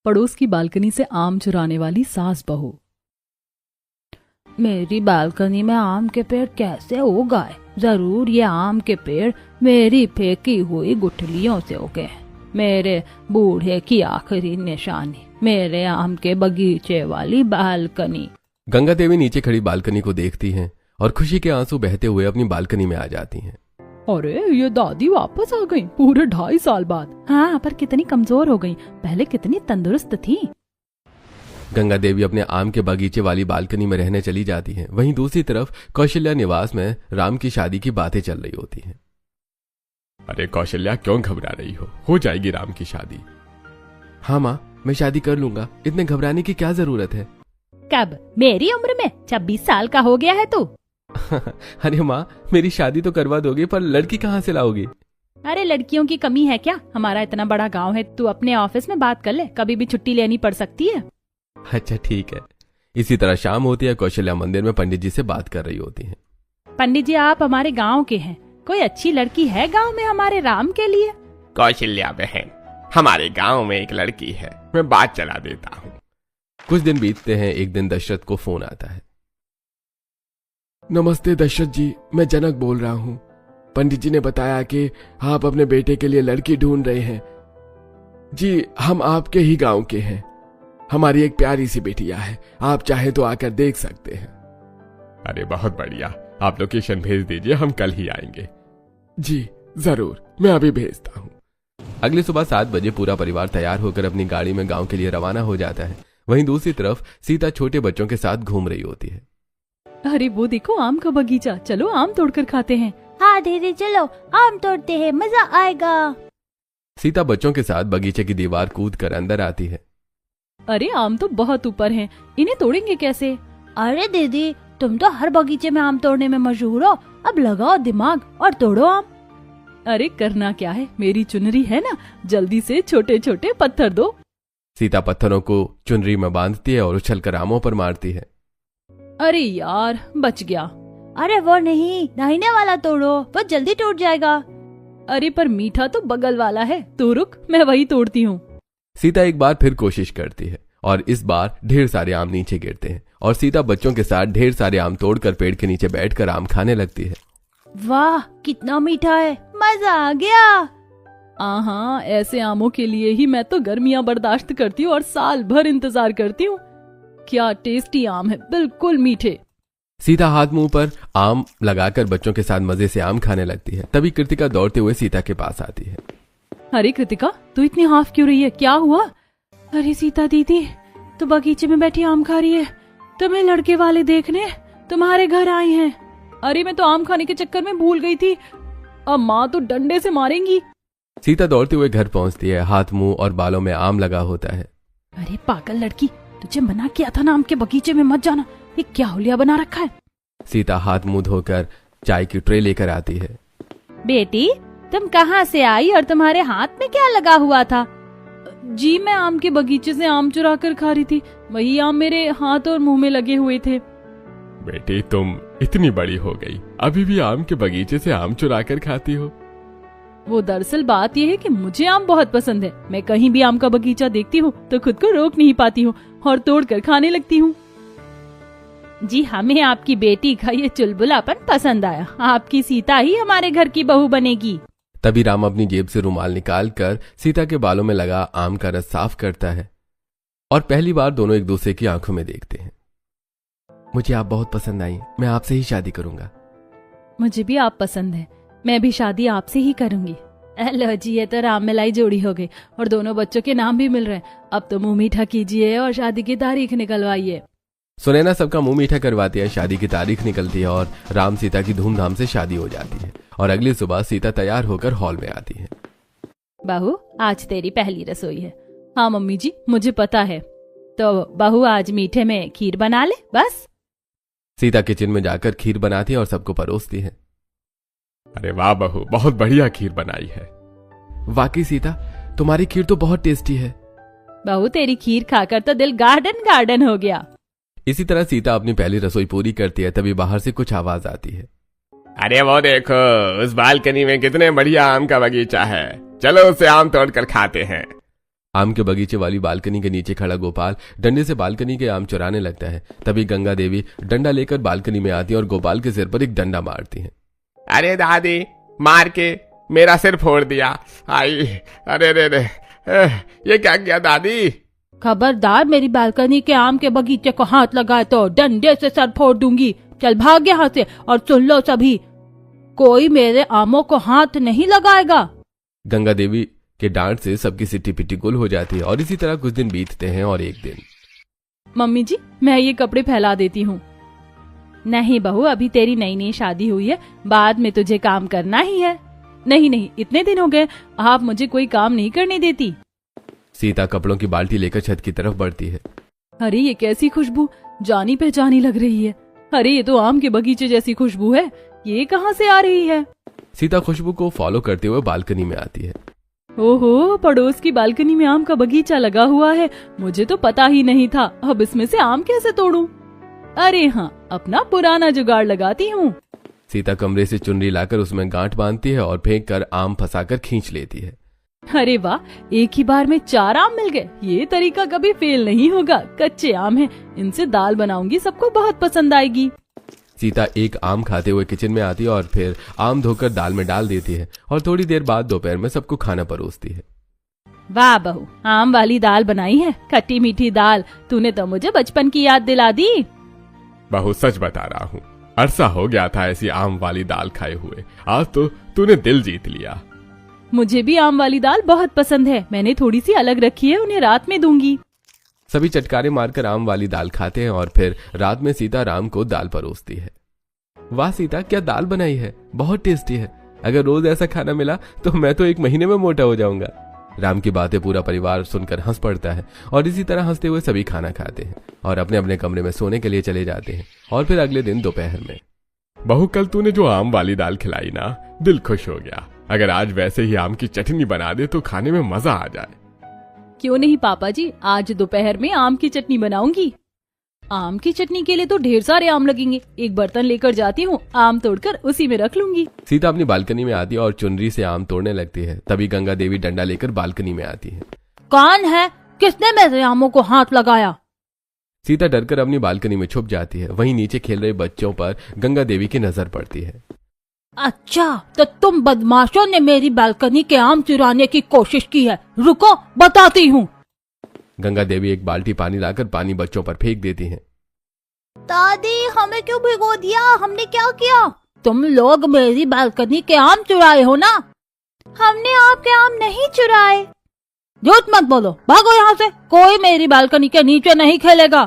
पड़ोस की बालकनी से आम चुराने वाली सास बहू। मेरी बालकनी में आम के पेड़ कैसे उगाए? जरूर ये आम के पेड़ मेरी फेंकी हुई गुठलियों से उगे। मेरे बूढ़े की आखिरी निशानी, मेरे आम के बगीचे वाली बालकनी। गंगा देवी नीचे खड़ी बालकनी को देखती हैं और खुशी के आंसू बहते हुए अपनी बालकनी में आ जाती हैं। अरे ये दादी वापस आ गई पूरे 2.5 साल बाद। हाँ, पर कितनी कमजोर हो गई, पहले कितनी तंदुरुस्त थी। गंगा देवी अपने आम के बगीचे वाली बालकनी में रहने चली जाती हैं। वहीं दूसरी तरफ कौशल्या निवास में राम की शादी की बातें चल रही होती हैं। अरे कौशल्या, क्यों घबरा रही हो जाएगी राम की शादी। हाँ माँ, मैं शादी कर लूंगा, इतने घबराने की क्या जरूरत है। कब? मेरी उम्र में 26 साल का हो गया है तू। अरे माँ, मेरी शादी तो करवा दोगे, पर लड़की कहाँ से लाओगी? अरे लड़कियों की कमी है क्या? हमारा इतना बड़ा गांव है, तू अपने ऑफिस में बात कर ले, कभी भी छुट्टी लेनी पड़ सकती है। अच्छा ठीक है। इसी तरह शाम होती है। कौशल्या मंदिर में पंडित जी से बात कर रही होती हैं। पंडित जी, आप हमारे गांव के हैं, कोई अच्छी लड़की है गांव में हमारे राम के लिए? कौशल्या बहन, हमारे गांव में एक लड़की है, मैं बात चला देता हूँ। कुछ दिन बीतते हैं। एक दिन दशरथ को फोन आता है। नमस्ते दशरथ जी, मैं जनक बोल रहा हूँ। पंडित जी ने बताया कि आप अपने बेटे के लिए लड़की ढूंढ रहे हैं। जी, हम आपके ही गांव के हैं। हमारी एक प्यारी सी बेटिया है, आप चाहे तो आकर देख सकते हैं। अरे बहुत बढ़िया, आप लोकेशन भेज दीजिए, हम कल ही आएंगे। जी जरूर, मैं अभी भेजता हूँ। अगली सुबह 7 बजे पूरा परिवार तैयार होकर अपनी गाड़ी में गांव के लिए रवाना हो जाता है। वहीं दूसरी तरफ सीता छोटे बच्चों के साथ घूम रही होती है। अरे वो देखो आम का बगीचा, चलो आम तोड़कर खाते हैं। हाँ दीदी, चलो आम तोड़ते हैं, मजा आएगा। सीता बच्चों के साथ बगीचे की दीवार कूद कर अंदर आती है। अरे आम तो बहुत ऊपर हैं, इन्हें तोड़ेंगे कैसे? अरे दीदी, तुम तो हर बगीचे में आम तोड़ने में मशहूर हो, अब लगाओ दिमाग और तोड़ो आम। अरे करना क्या है, मेरी चुनरी है ना, जल्दी से छोटे छोटे पत्थर दो। सीता पत्थरों को चुनरी में बांधती है और उछलकर आमों पर मारती है। अरे यार, बच गया। अरे वो नहीं, दाहिने वाला तोड़ो, वो जल्दी टूट जाएगा। अरे पर मीठा तो बगल वाला है, तू रुक, मैं वही तोड़ती हूँ। सीता एक बार फिर कोशिश करती है और इस बार ढेर सारे आम नीचे गिरते हैं और सीता बच्चों के साथ ढेर सारे आम तोड़कर पेड़ के नीचे बैठकर आम खाने लगती है। वाह, कितना मीठा है, मजा आ गया। हाँ, ऐसे आमों के लिए ही मैं तो गर्मियाँ बर्दाश्त करती हूँ और साल भर इंतजार करती हूँ। क्या टेस्टी आम है, बिल्कुल मीठे। सीता हाथ मुंह पर आम लगाकर बच्चों के साथ मजे से आम खाने लगती है। तभी कृतिका दौड़ते हुए सीता के पास आती है। अरे कृतिका, तू इतनी हाफ क्यों रही है, क्या हुआ? अरे सीता दीदी, तू बगीचे में बैठी आम खा रही है, तुम्हें लड़के वाले देखने तुम्हारे घर आए हैं। अरे मैं तो आम खाने के चक्कर में भूल गई थी, अब माँ तो डंडे से मारेंगी। सीता दौड़ते हुए घर पहुंचती है। हाथ मुंह और बालों में आम लगा होता है। अरे पागल लड़की, तुझे मना किया था ना आम के बगीचे में मत जाना, ये क्या हुलिया बना रखा है। सीता हाथ मुंह धोकर चाय की ट्रे लेकर आती है। बेटी, तुम कहाँ से आई और तुम्हारे हाथ में क्या लगा हुआ था? जी, मैं आम के बगीचे से आम चुरा कर खा रही थी, वही आम मेरे हाथ और मुंह में लगे हुए थे। बेटी, तुम इतनी बड़ी हो गई, अभी भी आम के बगीचे से आम चुरा कर खाती हो? वो दरअसल बात यह है कि मुझे आम बहुत पसंद है। मैं कहीं भी आम का बगीचा देखती हूँ तो खुद को रोक नहीं पाती हूँ और तोड़कर खाने लगती हूँ। जी, हमें आपकी बेटी का ये चुलबुलापन पसंद आया, आपकी सीता ही हमारे घर की बहू बनेगी। तभी राम अपनी जेब से रुमाल निकालकर सीता के बालों में लगा आम का रस साफ करता है और पहली बार दोनों एक दूसरे की आंखों में देखते हैं। मुझे आप बहुत पसंद आई, मैं आपसे ही शादी करूंगा। मुझे भी आप पसंद है, मैं भी शादी आपसे ही करूंगी। लो जी, ये तो राम मिलाई जोड़ी हो गई और दोनों बच्चों के नाम भी मिल रहे हैं। अब तो मुंह मीठा कीजिए और शादी की तारीख निकलवाइए। सुनैना सबका मुंह मीठा करवाती है। शादी की तारीख निकलती है और राम सीता की धूमधाम से शादी हो जाती है और अगली सुबह सीता तैयार होकर हॉल में आती है। बहू, आज तेरी पहली रसोई है। हाँ मम्मी जी, मुझे पता है। तो बहू, आज मीठे में खीर बना ले बस। सीता किचन में जाकर खीर बनाती है और सबको परोसती है। अरे वाह बहू, बहुत बढ़िया खीर बनाई है। वाकई सीता, तुम्हारी खीर तो बहुत टेस्टी है। बहू, तेरी खीर खाकर तो दिल गार्डन गार्डन हो गया। इसी तरह सीता अपनी पहली रसोई पूरी करती है। तभी बाहर से कुछ आवाज आती है। अरे वो देखो, उस बालकनी में कितने बढ़िया आम का बगीचा है, चलो उससे आम तोड़ कर खाते हैं। आम के बगीचे वाली बालकनी के नीचे खड़ा गोपाल डंडे से बालकनी के आम चुराने लगता है। तभी गंगा देवी डंडा लेकर बालकनी में आती है और गोपाल के सिर पर एक डंडा मारती है। अरे दादी, मार के मेरा सिर फोड़ दिया। आई, अरे रे रे, ये क्या किया दादी? खबरदार मेरी बालकनी के आम के बगीचे को हाथ लगाए तो डंडे से सर फोड़ दूंगी। चल भाग यहाँ से, और सुन लो सभी, कोई मेरे आमों को हाथ नहीं लगाएगा। गंगा देवी के डांट से सबकी सिट्टी पिट्टी गुल हो जाती है और इसी तरह कुछ दिन बीतते हैं और एक दिन। मम्मी जी, मैं ये कपड़े फैला देती हूँ। नहीं बहू, अभी तेरी नई नई शादी हुई है, बाद में तुझे काम करना ही है। नहीं नहीं, इतने दिन हो गए, आप मुझे कोई काम नहीं करने देती। सीता कपड़ों की बाल्टी लेकर छत की तरफ बढ़ती है। अरे ये कैसी खुशबू, जानी पहचानी लग रही है। अरे ये तो आम के बगीचे जैसी खुशबू है, ये कहाँ से आ रही है? सीता खुशबू को फॉलो करते हुए बालकनी में आती है। ओहो, पड़ोस की बालकनी में आम का बगीचा लगा हुआ है, मुझे तो पता ही नहीं था। अब इसमें से आम कैसे तोड़ूं? अरे हाँ, अपना पुराना जुगाड़ लगाती हूँ। सीता कमरे से चुनरी लाकर उसमें गांठ बांधती है और फेंक कर आम फंसाकर खींच लेती है। अरे वाह, एक ही बार में 4 आम मिल गए। ये तरीका कभी फेल नहीं होगा। कच्चे आम हैं, इनसे दाल बनाऊंगी, सबको बहुत पसंद आएगी। सीता एक आम खाते हुए किचन में आती है और फिर आम धोकर दाल में डाल देती है और थोड़ी देर बाद दोपहर में सबको खाना परोसती है। वाह बहू, आम वाली दाल बनाई है, खट्टी मीठी दाल। तूने तो मुझे बचपन की याद दिला दी। बहू, सच बता रहा हूँ, अरसा हो गया था ऐसी आम वाली दाल खाए हुए। आज तो तूने दिल जीत लिया। मुझे भी आम वाली दाल बहुत पसंद है, मैंने थोड़ी सी अलग रखी है, उन्हें रात में दूंगी। सभी चटकारे मारकर आम वाली दाल खाते हैं और फिर रात में सीता राम को दाल परोसती है। वाह सीता, क्या दाल बनाई है, बहुत टेस्टी है। अगर रोज ऐसा खाना मिला तो मैं तो 1 महीने में मोटा हो जाऊंगा। राम की बातें पूरा परिवार सुनकर हंस पड़ता है और इसी तरह हंसते हुए सभी खाना खाते हैं और अपने अपने कमरे में सोने के लिए चले जाते हैं। और फिर अगले दिन दोपहर में, बहू, कल तूने जो आम वाली दाल खिलाई ना, दिल खुश हो गया। अगर आज वैसे ही आम की चटनी बना दे तो खाने में मजा आ जाए। क्यों नहीं पापा जी, आज दोपहर में आम की चटनी बनाऊंगी। आम की चटनी के लिए तो ढेर सारे आम लगेंगे। एक बर्तन लेकर जाती हूँ, आम तोड़कर उसी में रख लूंगी। सीता अपनी बालकनी में आती है और चुनरी से आम तोड़ने लगती है। तभी गंगा देवी डंडा लेकर बालकनी में आती है। कौन है? किसने मेरे आमों को हाथ लगाया? सीता डरकर अपनी बालकनी में छुप जाती है। वहीं नीचे खेल रहे बच्चों पर गंगा देवी की नजर पड़ती है। अच्छा, तो तुम बदमाशों ने मेरी बालकनी के आम चुराने की कोशिश की है। रुको, बताती हूँ। गंगा देवी एक बाल्टी पानी लाकर पानी बच्चों पर फेंक देती हैं। दादी, हमें क्यों भिगो दिया? हमने क्या किया? तुम लोग मेरी बालकनी के आम चुराए हो ना? हमने आपके आम नहीं चुराए। झूठ मत बोलो, भागो यहाँ से। कोई मेरी बालकनी के नीचे नहीं खेलेगा।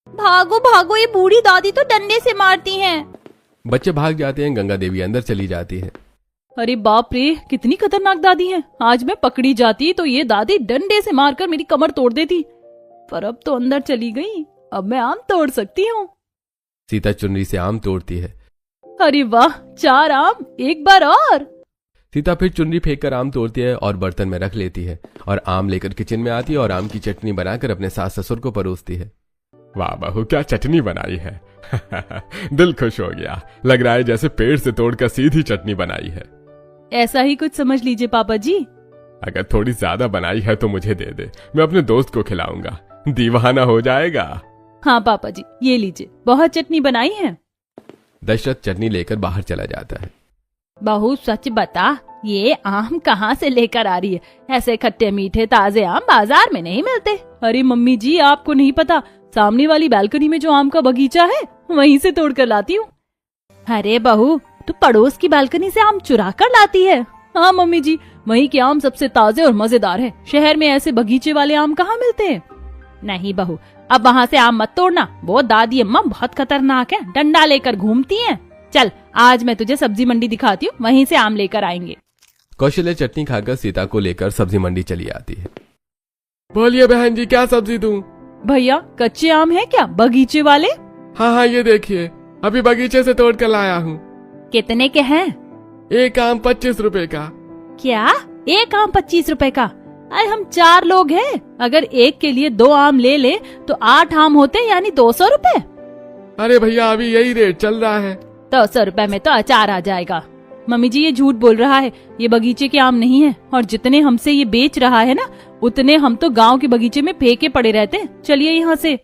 भागो भागो, ये बूढ़ी दादी तो डंडे से मारती हैं। बच्चे भाग जाते हैं। गंगा देवी अंदर चली जाती है। अरे बाप रे, कितनी खतरनाक दादी है। आज मैं पकड़ी जाती तो ये दादी डंडे से मारकर मेरी कमर तोड़ देती। पर अब तो अंदर चली गई, अब मैं आम तोड़ सकती हूँ। सीता चुनरी से आम तोड़ती है। अरे वाह, 4 आम, एक बार और। सीता फिर चुनरी फेंककर आम तोड़ती है और बर्तन में रख लेती है और आम लेकर किचन में आती है और आम की चटनी बनाकर अपने सास ससुर को परोसती है। वाह बहू, क्या चटनी बनाई है। दिल खुश हो गया। लग रहा है जैसे पेड़ से तोड़कर सीधी चटनी बनाई है। ऐसा ही कुछ समझ लीजिए पापा जी। अगर थोड़ी ज्यादा बनाई है तो मुझे दे दे, मैं अपने दोस्त को खिलाऊंगा, दीवाना हो जाएगा। हाँ पापा जी, ये लीजिए, बहुत चटनी बनाई है। दशरथ चटनी लेकर बाहर चला जाता है। बहू सच बता, ये आम कहाँ से लेकर आ रही है? ऐसे खट्टे मीठे ताजे आम बाजार में नहीं मिलते। अरे मम्मी जी, आपको नहीं पता, सामने वाली बालकनी में जो आम का बगीचा है, वहीं से तोड़ कर लाती हूँ। अरे बहू, तू पड़ोस की बालकनी से आम चुरा कर लाती है? हाँ मम्मी जी, वहीं के आम सबसे ताजे और मजेदार है। शहर में ऐसे बगीचे वाले आम कहाँ मिलते हैं। नहीं बहू, अब वहाँ से आम मत तोड़ना। वो दादी अम्मा बहुत खतरनाक है, डंडा लेकर घूमती हैं। चल, आज मैं तुझे सब्जी मंडी दिखाती हूँ, वहीं से आम लेकर आएंगे। कौशल्या चटनी खाकर सीता को लेकर सब्जी मंडी चली आती है। बोलिए बहन जी, क्या सब्जी दूं? भैया, कच्चे आम है क्या, बगीचे वाले? हाँ हाँ, ये देखिए, अभी बगीचे से तोड़ कर लाया हूँ। कितने के हैं? एक आम 25 रुपए का। क्या? एक आम 25 रुपए का? अरे हम 4 लोग हैं, अगर एक के लिए 2 आम ले ले तो 8 आम होते, यानी 200 रुपए। अरे भैया, अभी यही रेट चल रहा है। 200 रुपए में तो अचार आ जाएगा। मम्मी जी, ये झूठ बोल रहा है, ये बगीचे के आम नहीं है, और जितने हमसे ये बेच रहा है ना, उतने हम तो गांव के बगीचे में फेंके पड़े रहते। चलिए यहाँ से।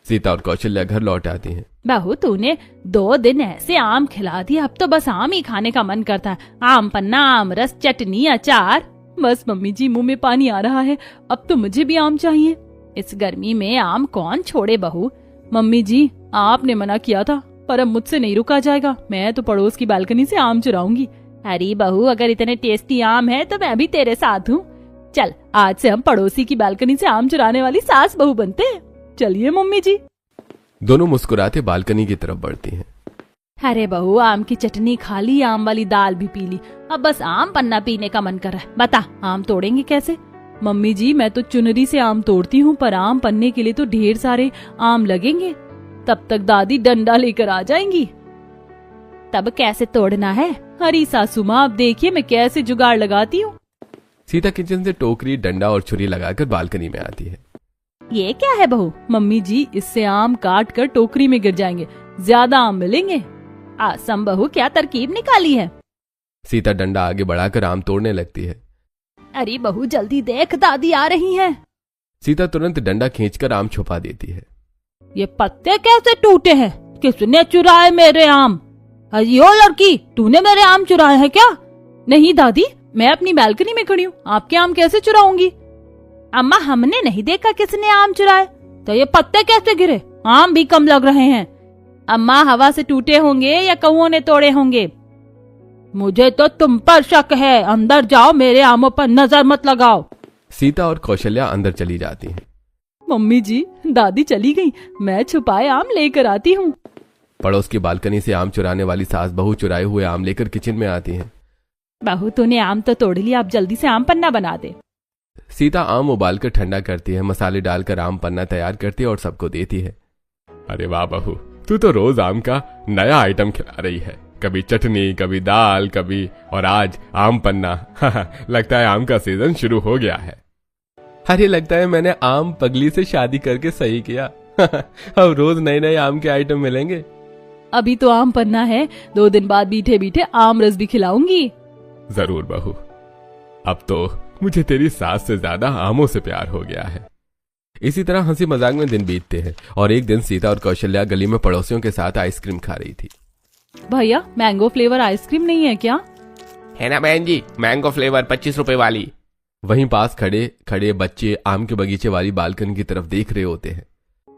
सीता और कौशल्या घर लौट आती हैं। बहू तूने 2 दिन ऐसे आम खिला दिया, अब तो बस आम ही खाने का मन करता है। आम पन्ना, आम रस, चटनी, अचार। बस मम्मी जी मुंह में पानी आ रहा है, अब तो मुझे भी आम चाहिए। इस गर्मी में आम कौन छोड़े बहू। मम्मी जी आपने मना किया था, पर अब मुझसे नहीं रुका जाएगा। मैं तो पड़ोस की बालकनी से आम चुराऊंगी। अरे बहू अगर इतने टेस्टी आम है तो मैं भी तेरे साथ हूँ। चल आज से हम पड़ोसी की बालकनी से आम चुराने वाली सास बहू बनते हैं। चलिए मम्मी जी। दोनों मुस्कुराते बालकनी की तरफ बढ़ती हैं। अरे बहू आम की चटनी खा ली, आम वाली दाल भी पी ली, अब बस आम पन्ना पीने का मन कर रहा है। बता आम तोड़ेंगे कैसे? मम्मी जी मैं तो चुनरी से आम तोड़ती हूँ, पर आम पन्ने के लिए तो ढेर सारे आम लगेंगे। तब तक दादी डंडा लेकर आ जाएंगी। तब कैसे तोड़ना है? हरी सासू माँ अब देखिए मैं कैसे जुगाड़ लगाती हूँ। सीता किचन से टोकरी, डंडा और छुरी लगाकर बालकनी में आती है। ये क्या है बहू? मम्मी जी इससे आम काट कर टोकरी में गिर जाएंगे, ज्यादा आम मिलेंगे। आसम बहू क्या तरकीब निकाली है? सीता डंडा आगे बढ़ाकर आम तोड़ने लगती है। अरे बहू जल्दी देख दादी आ रही हैं। सीता तुरंत डंडा खींचकर आम छुपा देती है। ये पत्ते कैसे टूटे हैं? किसने चुराए मेरे आम? अरे ओ लड़की, तूने मेरे आम चुराए हैं क्या? नहीं दादी, मैं अपनी बालकनी में खड़ी हूँ, आपके आम कैसे चुराऊंगी? अम्मा हमने नहीं देखा किसने आम चुराए। तो ये पत्ते कैसे गिरे? आम भी कम लग रहे हैं। अम्मा हवा से टूटे होंगे या कौओं ने तोड़े होंगे। मुझे तो तुम पर शक है। अंदर जाओ, मेरे आमों पर नजर मत लगाओ। सीता और कौशल्या अंदर चली जाती हैं। मम्मी जी दादी चली गई, मैं छुपाए आम लेकर आती हूँ। पड़ोस की बालकनी से आम चुराने वाली सास बहू चुराए हुए आम लेकर किचन में आती हैं। बहू तूने आम तो तोड़ लिया, अब जल्दी से आम पन्ना बना दे। सीता आम उबालकर ठंडा करती है, मसाले डालकर आम पन्ना तैयार करती है और सबको देती है। अरे वाह बहू, तू तो रोज आम का नया आइटम खिला रही है। कभी चटनी, कभी दाल, कभी और आज आम पन्ना। लगता है आम का सीजन शुरू हो गया है। अरे लगता है मैंने आम पगली से शादी करके सही किया। अब रोज नए नए आम के आइटम मिलेंगे। अभी तो आम पन्ना है, 2 दिन बाद मीठे मीठे आम रस भी खिलाऊंगी। जरूर बहू, अब तो मुझे तेरी सास से ज्यादा आमों से प्यार हो गया है। इसी तरह हंसी मजाक में दिन बीतते हैं और एक दिन सीता और कौशल्या गली में पड़ोसियों के साथ आइसक्रीम खा रही थी। भैया मैंगो फ्लेवर आइसक्रीम नहीं है क्या? है ना बहन जी, मैंगो फ्लेवर 25 रुपए वाली। वहीं पास खड़े खड़े बच्चे आम के बगीचे वाली बालकनी की तरफ देख रहे होते हैं।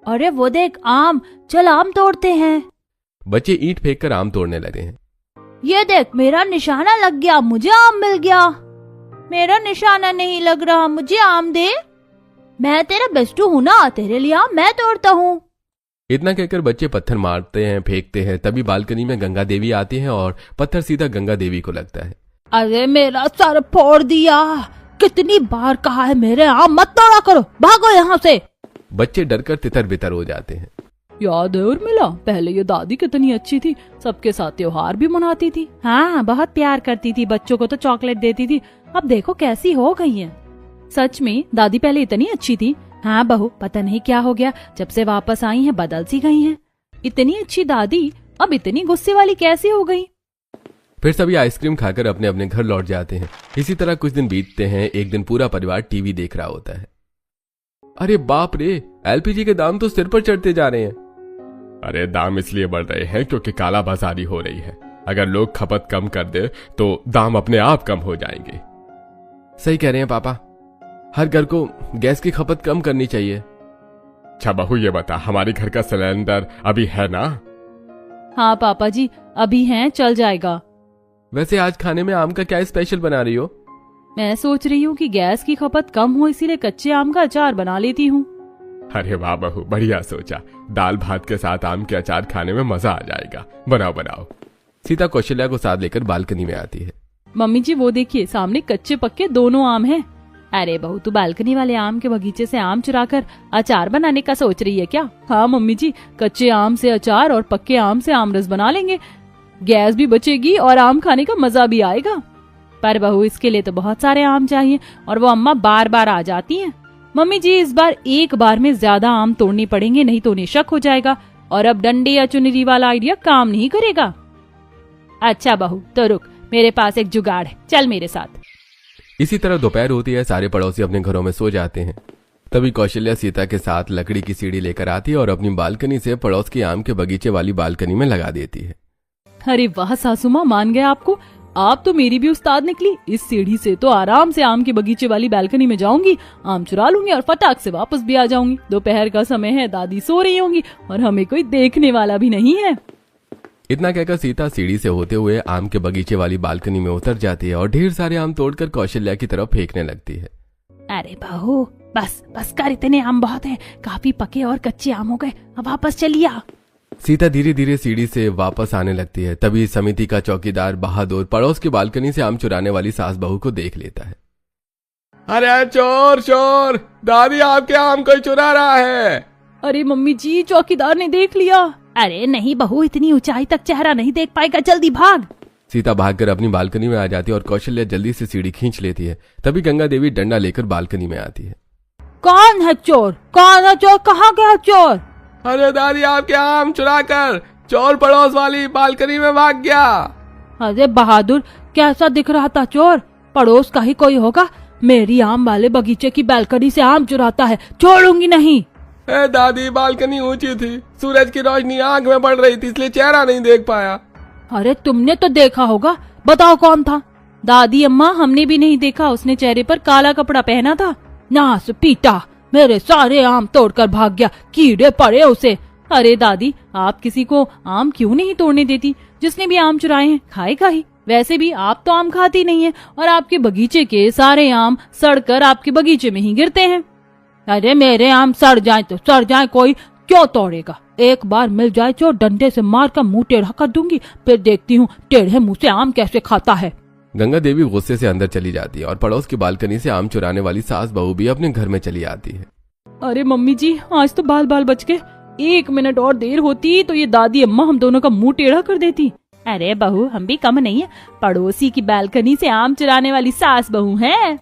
अरे वो देख आम, चल आम तोड़ते हैं। बच्चे ईंट फेंककर आम तोड़ने लगे हैं। ये देख मेरा निशाना लग गया, मुझे आम मिल गया। मेरा निशाना नहीं लग रहा, मुझे आम दे। मैं तेरा बेस्टू हूँ ना, तेरे लिए आम मैं तोड़ता हूँ। इतना कहकर बच्चे पत्थर मारते हैं, फेंकते हैं। तभी बालकनी में गंगा देवी आती हैं और पत्थर सीधा गंगा देवी को लगता है। अरे मेरा सर फोड़ दिया। कितनी बार कहा है मेरे आम मत तोड़ा करो, भागो यहाँ से। बच्चे डरकर तितर बितर हो जाते हैं। याद है उर्मिला, पहले ये दादी कितनी अच्छी थी, सबके साथ त्योहार भी मनाती थी। हाँ बहुत प्यार करती थी, बच्चों को तो चॉकलेट देती थी। अब देखो कैसी हो गई है। सच में दादी पहले इतनी अच्छी थी। हाँ बहू, पता नहीं क्या हो गया, जब से वापस आई है बदल सी गई है। इतनी अच्छी दादी अब इतनी गुस्से वाली कैसे हो गई? फिर सभी आइसक्रीम खाकर अपने अपने घर लौट जाते हैं। इसी तरह कुछ दिन बीतते हैं। एक दिन पूरा परिवार टीवी देख रहा होता है। अरे बाप रे, एलपीजी के दाम तो सिर पर चढ़ते जा रहे हैं। अरे दाम इसलिए बढ़ रहे हैं क्योंकि काला बाजारी हो रही है। अगर लोग खपत कम कर दे तो दाम अपने आप कम हो जाएंगे। सही कह रहे हैं पापा, हर घर को गैस की खपत कम करनी चाहिए। अच्छा बहू ये बता, हमारे घर का सिलेंडर अभी है ना? हाँ पापा जी अभी हैं, चल जाएगा। वैसे आज खाने में आम का क्या स्पेशल बना रही हो? मैं सोच रही हूँ कि गैस की खपत कम हो, इसीलिए कच्चे आम का अचार बना लेती हूँ। अरे वाह बहू, बढ़िया सोचा। दाल भात के साथ आम के अचार खाने में मजा आ जाएगा। बनाओ बनाओ। सीता कौशल्या को साथ लेकर बालकनी में आती है। मम्मी जी वो देखिए, सामने कच्चे पक्के दोनों आम हैं। अरे बहू, तू बालकनी वाले आम के बगीचे से आम चुराकर अचार बनाने का सोच रही है क्या? हाँ मम्मी जी, कच्चे आम से अचार और पक्के आम से आम रस बना लेंगे। गैस भी बचेगी और आम खाने का मजा भी आएगा। पर बहू इसके लिए तो बहुत सारे आम चाहिए और वो अम्मा बार बार आ जाती हैं। मम्मी जी इस बार एक बार में ज्यादा आम तोड़ने पड़ेंगे, नहीं तो उन्हें शक हो जाएगा और अब डंडे या चुनरी वाला आइडिया काम नहीं करेगा। अच्छा बहू तो रुक, मेरे पास एक जुगाड़ है, चल मेरे साथ। इसी तरह दोपहर होती है, सारे पड़ोसी अपने घरों में सो जाते हैं। तभी कौशल्या सीता के साथ लकड़ी की सीढ़ी लेकर आती है और अपनी बालकनी से पड़ोस के आम के बगीचे वाली बालकनी में लगा देती है। अरे वाह सासू माँ, मान गए आपको। आप तो मेरी भी उस्ताद निकली। इस सीढ़ी से तो आराम से आम के बगीचे वाली बालकनी में जाऊंगी, आम चुरा लूंगी और फटाक से वापस भी आ जाऊंगी। दोपहर का समय है, दादी सो रही होंगी और हमें कोई देखने वाला भी नहीं है। इतना कहकर सीता सीढ़ी से होते हुए आम के बगीचे वाली बालकनी में उतर जाती है और ढेर सारे आम तोड़कर कौशल्या की तरफ फेंकने लगती है। अरे बहू, बस बस कर, इतने आम बहुत हैं, काफी पके और कच्चे आम हो गए, अब वापस चलिए। सीता धीरे धीरे सीढ़ी से वापस आने लगती है। तभी समिति का चौकीदार बहादुर पड़ोस की बालकनी से आम चुराने वाली सास बहू को देख लेता है। अरे चोर चोर, दादी आपके आम कोई चुरा रहा है। अरे मम्मी जी, चौकीदार ने देख लिया। अरे नहीं बहू, इतनी ऊंचाई तक चेहरा नहीं देख पाएगा, जल्दी भाग। सीता भागकर अपनी बालकनी में आ जाती है और कौशल्या जल्दी से सीढ़ी खींच लेती है। तभी गंगा देवी डंडा लेकर बालकनी में आती है। कौन है चोर? कौन है चोर? कहाँ गया चोर? अरे दादी आपके आम चुराकर चोर पड़ोस वाली बालकनी में भाग गया। अरे बहादुर, कैसा दिख रहा था चोर? पड़ोस का ही कोई होगा। मेरी आम वाले बगीचे की बालकनी से आम चुराता है, छोड़ूंगी नहीं। दादी बालकनी ऊंची थी, सूरज की रोशनी आंख में पड़ रही थी, इसलिए चेहरा नहीं देख पाया। अरे तुमने तो देखा होगा, बताओ कौन था? दादी अम्मा, हमने भी नहीं देखा, उसने चेहरे पर काला कपड़ा पहना था। नास पीटा, मेरे सारे आम तोड़कर भाग गया, कीड़े पड़े उसे। अरे दादी, आप किसी को आम क्यों नहीं तोड़ने देती? जिसने भी आम चुराए हैं खाएगा ही। वैसे भी आप तो आम खाती नहीं है और आपके बगीचे के सारे आम सड़कर आपके बगीचे में ही गिरते हैं। अरे मेरे आम सड़ जाए तो सड़ जाए, कोई क्यों तोड़ेगा? एक बार मिल जाए तो डंडे से मार कर मुंह टेढ़ा कर दूंगी, फिर देखती हूँ टेढ़े मुंह से आम कैसे खाता है। गंगा देवी गुस्से से अंदर चली जाती है और पड़ोस की बालकनी से आम चुराने वाली सास बहू भी अपने घर में चली आती है। अरे मम्मी जी, आज तो बाल बाल बच गए। 1 मिनट और देर होती तो ये दादी अम्मा हम दोनों का मुंह टेढ़ा कर देती। अरे बहू, हम भी कम नहीं है, पड़ोसी की बालकनी से आम चुराने वाली सास बहू है।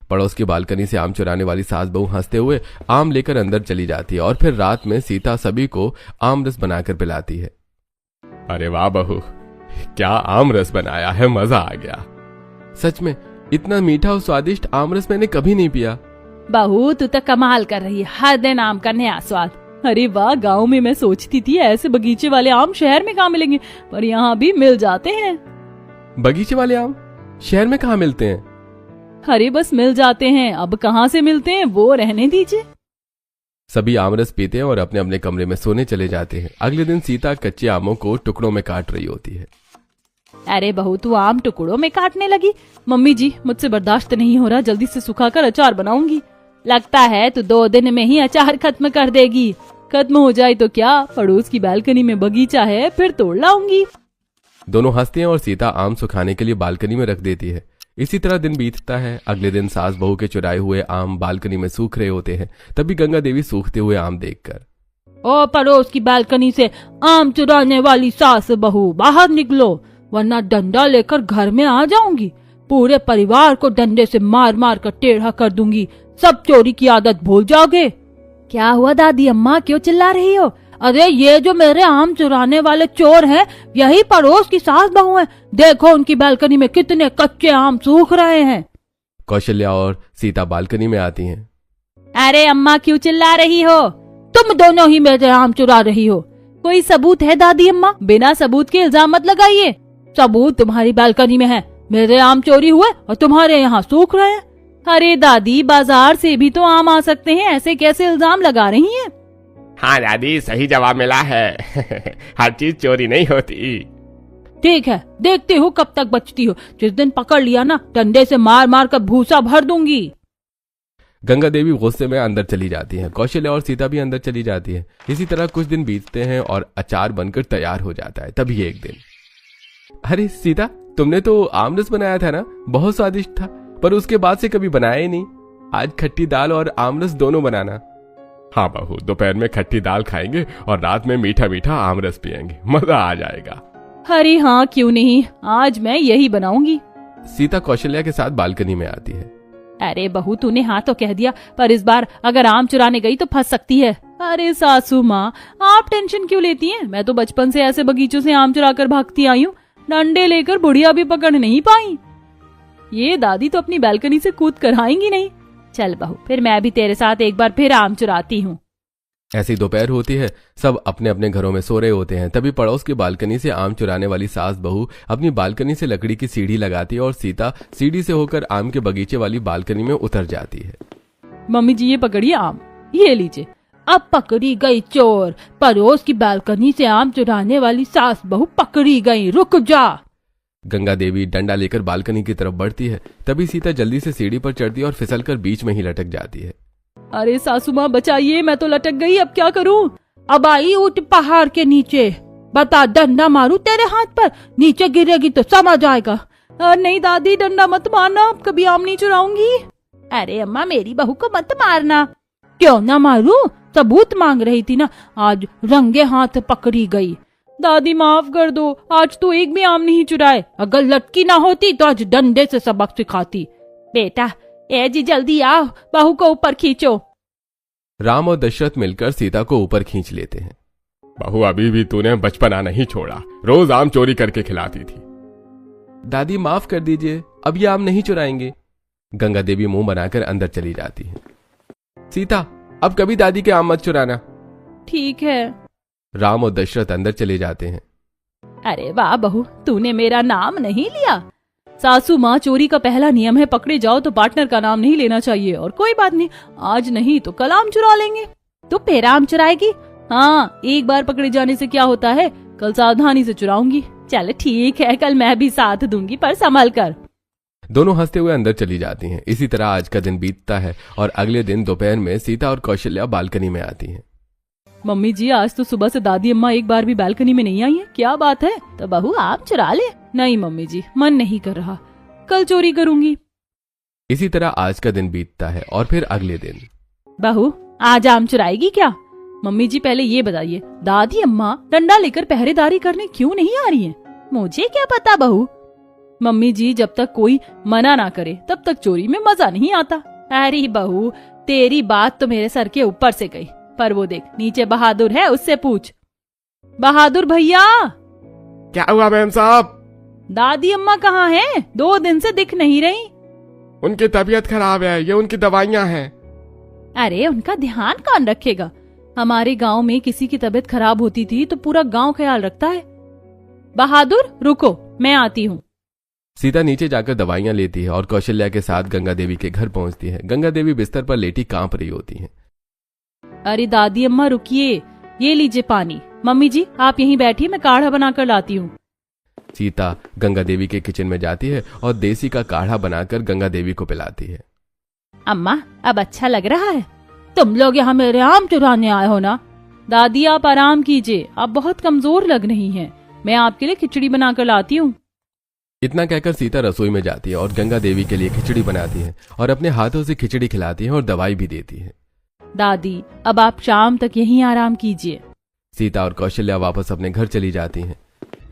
पड़ोस की बालकनी से आम चुराने वाली सास बहू हंसते हुए आम लेकर अंदर चली जाती है और फिर रात में सीता सभी को आम रस बनाकर पिलाती है। अरे वाह बहू, क्या आम रस बनाया है, मजा आ गया। सच में इतना मीठा और स्वादिष्ट आम रस मैंने कभी नहीं पिया। बहू तू तो कमाल कर रही है, हर दिन आम का नया स्वाद। अरे वाह, गांव में मैं सोचती थी ऐसे बगीचे वाले आम शहर में कहाँ मिलेंगे, पर यहाँ भी मिल जाते हैं। बगीचे वाले आम शहर में कहाँ मिलते हैं? अरे बस मिल जाते हैं, अब कहाँ से मिलते हैं वो रहने दीजिए। सभी आम रस पीते हैं और अपने अपने कमरे में सोने चले जाते हैं। अगले दिन सीता कच्चे आमों को टुकड़ों में काट रही होती है। अरे बहू, तू आम टुकड़ों में काटने लगी? मम्मी जी, मुझसे बर्दाश्त नहीं हो रहा, जल्दी से सुखाकर अचार बनाऊंगी। लगता है तू 2 दिन में ही अचार खत्म कर देगी। खत्म हो जाए तो क्या, पड़ोस की बालकनी में बगीचा है, फिर तोड़ लाऊंगी। दोनों हंसते हैं और सीता आम सुखाने के लिए बालकनी में रख देती है। इसी तरह दिन बीतता है। अगले दिन सास बहू के चुराए हुए आम बालकनी में सूख रहे होते हैं। तभी गंगा देवी सूखते हुए आम देखकर, ओ पड़ोस की बालकनी से आम चुराने वाली सास बहू, बाहर निकलो, वरना डंडा लेकर घर में आ जाऊंगी। पूरे परिवार को डंडे से मार मार कर टेढ़ा कर दूंगी, सब चोरी की आदत भूल जाओगे। क्या हुआ दादी अम्मा, क्यों चिल्ला रही हो? अरे ये जो मेरे आम चुराने वाले चोर हैं, यही पड़ोस की सास बहू हैं। देखो उनकी बालकनी में कितने कच्चे आम सूख रहे हैं। कौशल्या और सीता बालकनी में आती हैं। अरे अम्मा क्यों चिल्ला रही हो? तुम दोनों ही मेरे आम चुरा रही हो। कोई सबूत है दादी अम्मा? बिना सबूत के इल्जाम मत लगाइए। सबूत तुम्हारी बालकनी में है, मेरे आम चोरी हुए और तुम्हारे यहाँ सूख रहे हैं। अरे दादी, बाजार से भी तो आम आ सकते हैं, ऐसे कैसे इल्जाम लगा रही हैं? हाँ दादी, सही जवाब मिला है। हर चीज चोरी नहीं होती। ठीक है, देखती हूँ कब तक बचती हो। जिस दिन पकड़ लिया ना, डंडे से मार मार कर भूसा भर दूंगी। गंगा देवी गुस्से में अंदर चली जाती हैं। कौशल्या और सीता भी अंदर चली जाती है। इसी तरह कुछ दिन बीतते हैं और अचार बनकर तैयार हो जाता है। तभी एक दिन, अरे सीता, तुमने तो आम रस बनाया था ना, बहुत स्वादिष्ट था, पर उसके बाद से कभी बनाया ही नहीं। आज खट्टी दाल और आम रस दोनों बनाना। हाँ बहू, दोपहर में खट्टी दाल खाएंगे और रात में मीठा मीठा आम रस पियेंगे, मजा आ जाएगा। अरे हाँ, क्यों नहीं, आज मैं यही बनाऊंगी। सीता कौशल्या के साथ बालकनी में आती है। अरे बहू, तूने हाँ तो कह दिया, पर इस बार अगर आम चुराने गई तो फंस सकती है। अरे सासू माँ, आप टेंशन क्यों लेती हैं? मैं तो बचपन से ऐसे बगीचों से आम चुरा कर भागती आई हूँ, डंडे लेकर बुढ़िया भी पकड़ नहीं पाई। ये दादी तो अपनी बालकनी से कूद कर आएंगी नहीं। चल बहू, फिर मैं भी तेरे साथ एक बार फिर आम चुराती हूँ। ऐसी दोपहर होती है, सब अपने अपने घरों में सो रहे होते हैं। तभी पड़ोस की बालकनी से आम चुराने वाली सास बहू अपनी बालकनी से लकड़ी की सीढ़ी लगाती है और सीता सीढ़ी से होकर आम के बगीचे वाली बालकनी में उतर जाती है। मम्मी जी ये पकड़िए आम, ये लीजिए। अब पकड़ी गई चोर, पड़ोस की बालकनी से आम चुराने वाली सास बहू पकड़ी गई, रुक जा। गंगा देवी डंडा लेकर बालकनी की तरफ बढ़ती है। तभी सीता जल्दी से सीढ़ी पर चढ़ती है और फिसलकर बीच में ही लटक जाती है। अरे सासू माँ बचाइए, मैं तो लटक गई, अब क्या करूँ? अब आई उठ पहाड़ के नीचे, बता डंडा मारू तेरे हाथ पर, नीचे गिरेगी तो समझ आएगा। नहीं दादी, डंडा मत मारना, अब कभी आम नहीं चुराऊंगी। अरे अम्मा, मेरी बहू को मत मारना। क्यों ना मारू, सबूत मांग रही थी ना, आज रंगे हाथ पकड़ी गई। दादी माफ कर दो, आज तो एक भी आम नहीं चुराए। अगर लटकी ना होती तो आज डंडे से सबक सिखाती। बेटा ए जी जल्दी आओ, बहू को ऊपर खींचो। राम और दशरथ मिलकर सीता को ऊपर खींच लेते हैं। बहू, अभी भी तूने बचपना नहीं छोड़ा, रोज आम चोरी करके खिलाती थी। दादी माफ कर दीजिए, अब ये आम नहीं चुराएंगे। गंगा देवी मुंह बनाकर अंदर चली जाती है। सीता, अब कभी दादी के आम मत चुराना। ठीक है। राम और दशरथ अंदर चले जाते हैं। अरे वाह बहू, तूने मेरा नाम नहीं लिया। सासू माँ, चोरी का पहला नियम है पकड़े जाओ तो पार्टनर का नाम नहीं लेना चाहिए। और कोई बात नहीं, आज नहीं तो कल आम चुरा लेंगे। तो फिर आम चुराएगी? हाँ, एक बार पकड़े जाने से क्या होता है, कल सावधानी से चुराऊंगी। चल ठीक है, कल मैं भी साथ दूंगी, पर संभल कर। दोनों हंसते हुए अंदर चली जाती हैं। इसी तरह आज का दिन बीतता है और अगले दिन दोपहर में सीता और कौशल्या बालकनी में आती हैं। मम्मी जी, आज तो सुबह से दादी अम्मा एक बार भी बालकनी में नहीं आई है, क्या बात है? तो बहू आम चुरा ले। नहीं मम्मी जी, मन नहीं कर रहा, कल चोरी करूंगी। इसी तरह आज का दिन बीतता है और फिर अगले दिन। बहू आज आम चुराएगी क्या? मम्मी जी पहले ये बताइए, दादी अम्मा डंडा लेकर पहरेदारी करने क्यों नहीं आ रही हैं? मुझे क्या पता बहू। मम्मी जी, जब तक कोई मना ना करे तब तक चोरी में मजा नहीं आता। अरे बहू, तेरी बात तो मेरे सर के ऊपर से गई, पर वो देख नीचे बहादुर है, उससे पूछ। बहादुर भैया। क्या हुआ बहन साहब? दादी अम्मा कहाँ हैं? 2 दिन से दिख नहीं रही। उनकी तबीयत खराब है, ये उनकी दवाइयाँ हैं। अरे उनका ध्यान कौन रखेगा? हमारे गांव में किसी की तबीयत खराब होती थी तो पूरा गांव ख्याल रखता है। बहादुर रुको, मैं आती हूँ। सीता नीचे जाकर दवाइयां लेती है और कौशल्या के साथ गंगा देवी के घर पहुंचती है। गंगा देवी बिस्तर पर लेटी कांप रही होती हैं। अरे दादी अम्मा रुकिए, ये लीजिए पानी। मम्मी जी आप यहीं बैठिए, मैं काढ़ा बनाकर लाती हूँ। सीता गंगा देवी के किचन में जाती है और देसी का काढ़ा बनाकर गंगा देवी को पिलाती है। अम्मा अब अच्छा लग रहा है? तुम लोग यहाँ मेरे आम चुराने आए हो ना? दादी आप आराम कीजिए, आप बहुत कमजोर लग रही हैं, मैं आपके लिए खिचड़ी बनाकर लाती हूँ। इतना कहकर सीता रसोई में जाती है और गंगा देवी के लिए खिचड़ी बनाती है और अपने हाथों से खिचड़ी खिलाती है और दवाई भी देती है। दादी अब आप शाम तक यहीं आराम कीजिए। सीता और कौशल्या वापस अपने घर चली जाती हैं।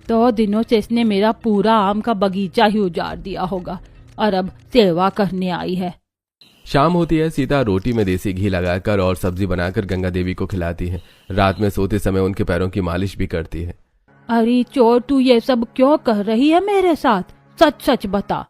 2 दिनों से इसने मेरा पूरा आम का बगीचा ही उजाड़ दिया होगा और अब सेवा करने आई है। शाम होती है। सीता रोटी में देसी घी लगाकर और सब्जी बनाकर गंगा देवी को खिलाती है। रात में सोते समय उनके पैरों की मालिश भी करती है। अरे चोर, तू ये सब क्यों कर रही है मेरे साथ? सच सच बता।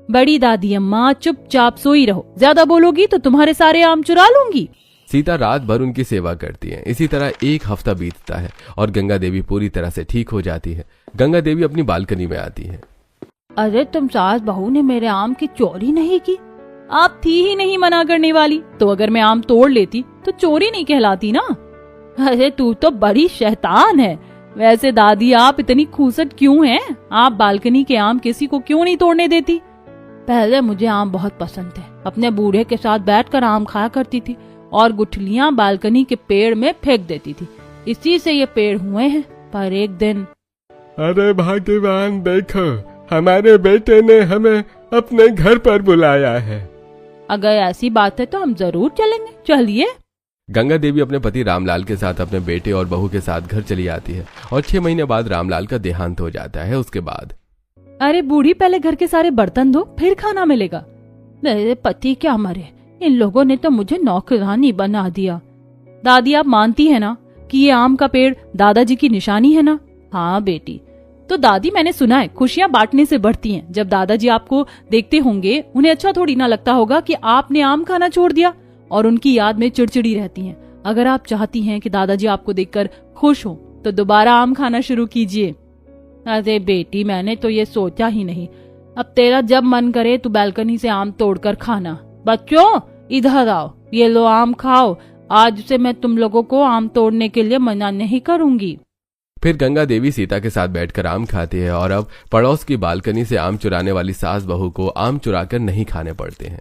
बड़ी दादी अम्मा चुपचाप सोई रहो, ज्यादा बोलोगी तो तुम्हारे सारे आम चुरा लूंगी। सीता रात भर उनकी सेवा करती है। इसी तरह 1 हफ्ता बीतता है और गंगा देवी पूरी तरह से ठीक हो जाती है। गंगा देवी अपनी बालकनी में आती है। अरे तुम सास बहू ने मेरे आम की चोरी नहीं की? आप थी ही नहीं मना करने वाली, तो अगर मैं आम तोड़ लेती तो चोरी नहीं कहलाती ना। अरे तू तो बड़ी शैतान है। वैसे दादी आप इतनी खूसट क्यों हैं? आप बालकनी के आम किसी को क्यों नहीं तोड़ने देती? पहले मुझे आम बहुत पसंद थे, अपने बूढ़े के साथ बैठकर आम खाया करती थी और गुठलियां बालकनी के पेड़ में फेंक देती थी। इसी से ये पेड़ हुए हैं। पर एक दिन, अरे भगवान देखो, हमारे बेटे ने हमें अपने घर पर बुलाया है। अगर ऐसी बात है तो हम जरूर चलेंगे, चलिए। गंगा देवी अपने पति रामलाल के साथ अपने बेटे और बहू के साथ घर चली आती है और 6 महीने बाद रामलाल का देहांत हो जाता है। उसके बाद, अरे बूढ़ी, पहले घर के सारे बर्तन धो, फिर खाना मिलेगा। मेरे पति क्या मरे, इन लोगों ने तो मुझे नौकरानी बना दिया। दादी आप मानती है ना कि ये आम का पेड़ दादाजी की निशानी है ना? हाँ बेटी, तो दादी, मैंने सुना है खुशियां बांटने से बढ़ती हैं। जब दादाजी आपको देखते होंगे उन्हें अच्छा थोड़ी ना लगता होगा कि आपने आम खाना छोड़ दिया, और उनकी याद में चिड़चिड़ी रहती हैं। अगर आप चाहती हैं कि दादाजी आपको देखकर खुश हो तो दोबारा आम खाना शुरू कीजिए। अरे बेटी, मैंने तो ये सोचा ही नहीं। अब तेरा जब मन करे तो बालकनी से आम तोड़कर खाना। बच्चों इधर आओ, ये लो आम खाओ। आज से मैं तुम लोगों को आम तोड़ने के लिए मना नहीं करूंगी। फिर गंगा देवी सीता के साथ बैठकर आम खाती है और अब पड़ोस की बालकनी से आम चुराने वाली सास बहू को आम चुराकर नहीं खाने पड़ते हैं।